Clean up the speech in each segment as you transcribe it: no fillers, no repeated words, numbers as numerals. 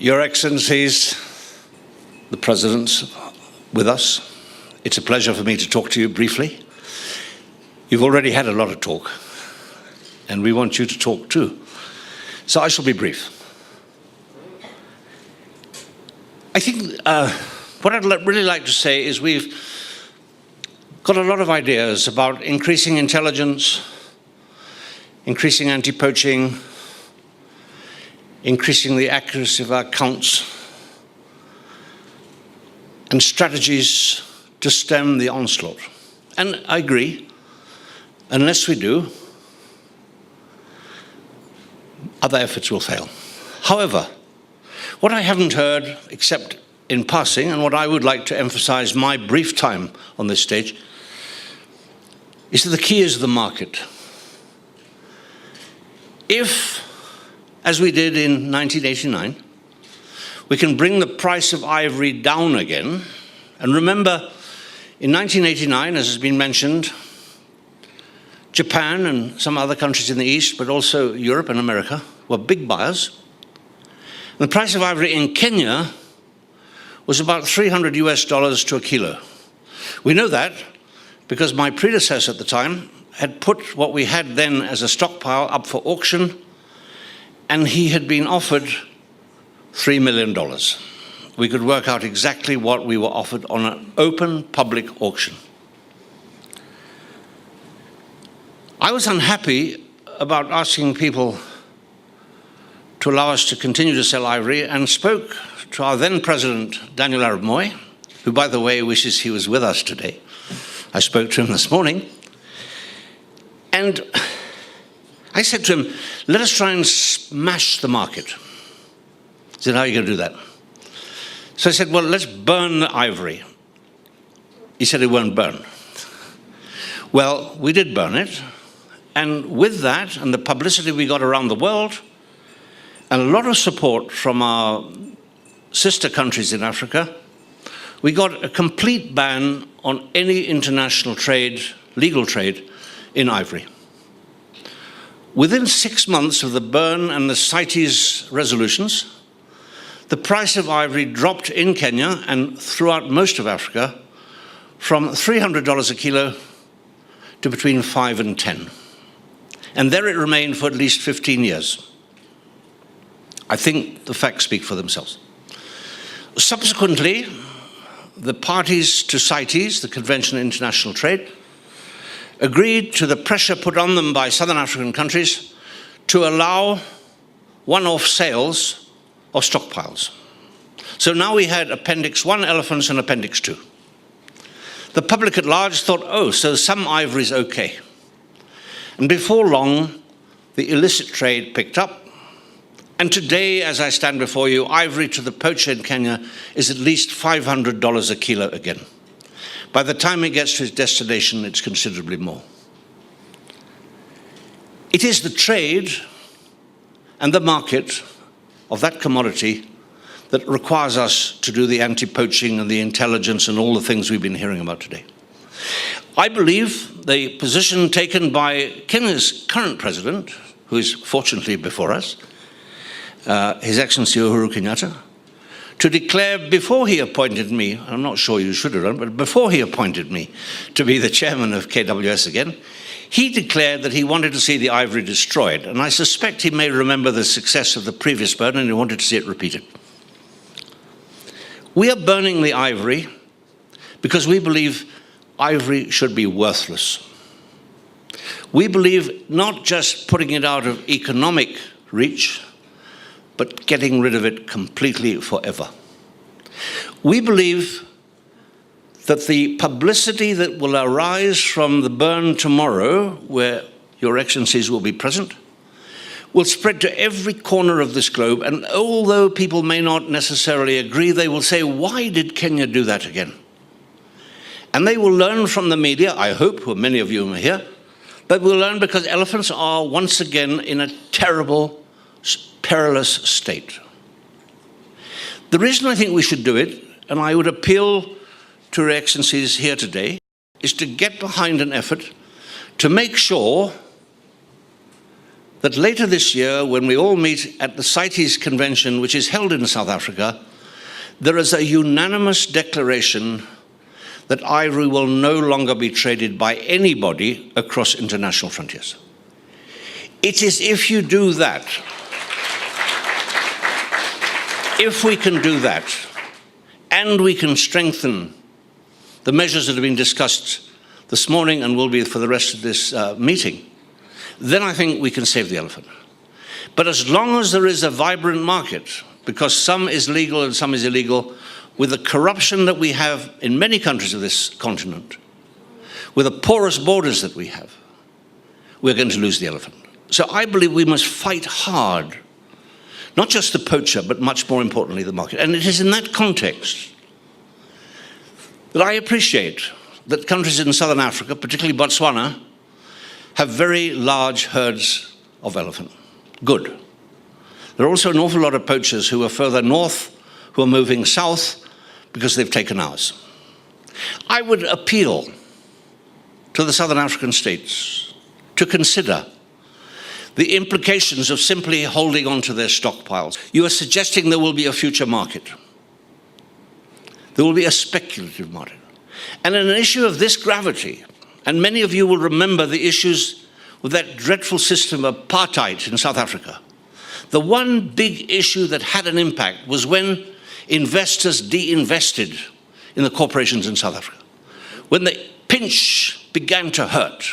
Your Excellencies, the Presidents with us, it's a pleasure for me to talk to you briefly. You've already had a lot of talk, and we want you to talk too. So I shall be brief. I think what I'd really like to say is we've got a lot of ideas about increasing intelligence, increasing anti-poaching, increasing the accuracy of our counts, and strategies to stem the onslaught. And I agree, unless we do, other efforts will fail. However, what I haven't heard, except in passing, and what I would like to emphasize my brief time on this stage, is that the key is the market. If, as we did in 1989, we can bring the price of ivory down again, and remember, in 1989, as has been mentioned, Japan and some other countries in the East, but also Europe and America, were big buyers. And the price of ivory in Kenya was about $300 US to a kilo. We know that because my predecessor at the time had put what we had then as a stockpile up for auction, and he had been offered $3 million. We could work out exactly what we were offered on an open public auction. I was unhappy about asking people to allow us to continue to sell ivory, and spoke to our then President, Daniel Arap Moi, who, by the way, wishes he was with us today. I spoke to him this morning, and I said to him, let us try and smash the market. He said, how are you going to do that? So I said, well, let's burn the ivory. He said it won't burn. Well, we did burn it, and with that, and the publicity we got around the world, and a lot of support from our sister countries in Africa, we got a complete ban on any international trade, legal trade, in ivory. Within 6 months of the burn and the CITES resolutions, the price of ivory dropped in Kenya and throughout most of Africa from $300 a kilo to between 5 and 10. And there it remained for at least 15 years. I think the facts speak for themselves. Subsequently, the parties to CITES, the Convention on International Trade, agreed to the pressure put on them by Southern African countries to allow one-off sales of stockpiles. So now we had Appendix 1 elephants and Appendix 2. The public at large thought, oh, so some ivory is okay. And before long, the illicit trade picked up. And today, as I stand before you, ivory to the poacher in Kenya is at least $500 a kilo again. By the time it gets to its destination, it's considerably more. It is the trade and the market of that commodity that requires us to do the anti-poaching and the intelligence and all the things we've been hearing about today. I believe the position taken by Kenya's current president, who is fortunately before us, His Excellency Uhuru Kenyatta, to declare before he appointed me, I'm not sure you should have done, but before he appointed me to be the chairman of KWS again, he declared that he wanted to see the ivory destroyed. And I suspect he may remember the success of the previous burn and he wanted to see it repeated. We are burning the ivory because we believe ivory should be worthless. We believe not just putting it out of economic reach, but getting rid of it completely forever. We believe that the publicity that will arise from the burn tomorrow, where Your Excellencies will be present, will spread to every corner of this globe, and although people may not necessarily agree, they will say, why did Kenya do that again? And they will learn from the media, I hope, who many of you are here, but we'll learn because elephants are once again in a terrible, perilous state. The reason I think we should do it, and I would appeal to Your Excellencies here today, is to get behind an effort to make sure that later this year, when we all meet at the CITES convention, which is held in South Africa, there is a unanimous declaration that ivory will no longer be traded by anybody across international frontiers. It is if you do that, if we can do that, and we can strengthen the measures that have been discussed this morning and will be for the rest of this meeting, then I think we can save the elephant. But as long as there is a vibrant market, because some is legal and some is illegal, with the corruption that we have in many countries of this continent, with the porous borders that we have, we're going to lose the elephant. So I believe we must fight hard, not just the poacher, but much more importantly, the market. And it is in that context that I appreciate that countries in southern Africa, particularly Botswana, have very large herds of elephant. Good. There are also an awful lot of poachers who are further north, who are moving south because they've taken ours. I would appeal to the southern African states to consider the implications of simply holding on to their stockpiles. You are suggesting there will be a future market. There will be a speculative market. And in an issue of this gravity, and many of you will remember the issues with that dreadful system of apartheid in South Africa, the one big issue that had an impact was when investors de-invested in the corporations in South Africa. When the pinch began to hurt,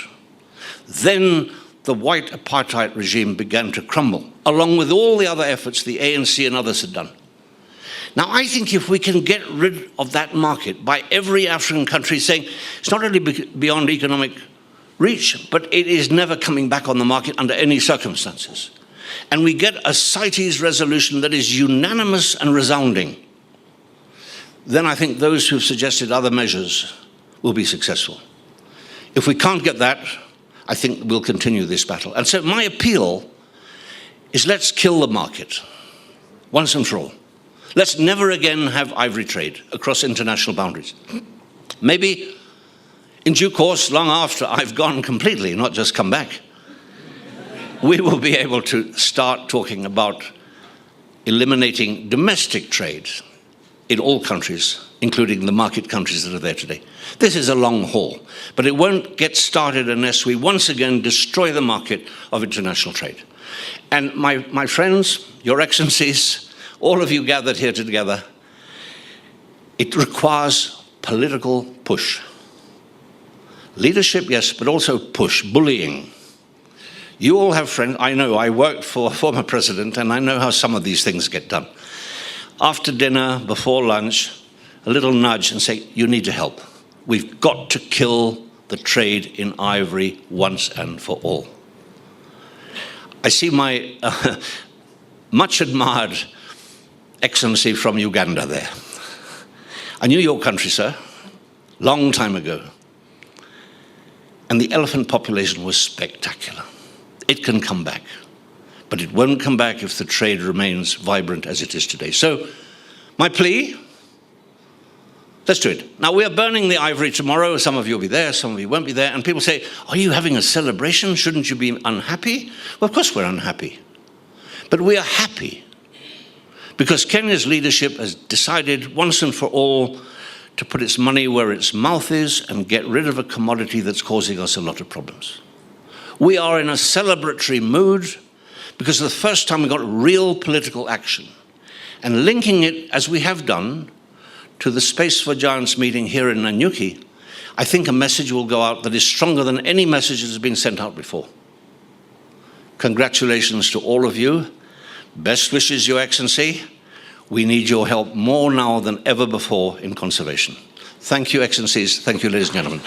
then the white apartheid regime began to crumble, along with all the other efforts the ANC and others had done. Now, I think if we can get rid of that market by every African country saying it's not only beyond economic reach, but it is never coming back on the market under any circumstances, and we get a CITES resolution that is unanimous and resounding, then I think those who've suggested other measures will be successful. If we can't get that, I think we'll continue this battle. And so my appeal is, let's kill the market once and for all. Let's never again have ivory trade across international boundaries. Maybe in due course, long after I've gone completely, not just come back, we will be able to start talking about eliminating domestic trade in all countries, including the market countries that are there today. This is a long haul, but it won't get started unless we once again destroy the market of international trade. And my friends, your excellencies, all of you gathered here together, it requires political push. Leadership, yes, but also push, bullying. You all have friends. I know, I worked for a former president, and I know how some of these things get done. After dinner, before lunch, a little nudge and say, you need to help. We've got to kill the trade in ivory once and for all. I see my much admired excellency from Uganda there. I knew your country, sir, long time ago. And the elephant population was spectacular. It can come back, but it won't come back if the trade remains vibrant as it is today. So my plea, let's do it. Now, we are burning the ivory tomorrow. Some of you will be there, some of you won't be there. And people say, are you having a celebration? Shouldn't you be unhappy? Well, of course we're unhappy. But we are happy because Kenya's leadership has decided once and for all to put its money where its mouth is and get rid of a commodity that's causing us a lot of problems. We are in a celebratory mood because for the first time we got real political action. And linking it, as we have done, to the Space for Giants meeting here in Nanyuki, I think a message will go out that is stronger than any message that has been sent out before. Congratulations to all of you. Best wishes, Your Excellency. We need your help more now than ever before in conservation. Thank you, Excellencies. Thank you, ladies and gentlemen.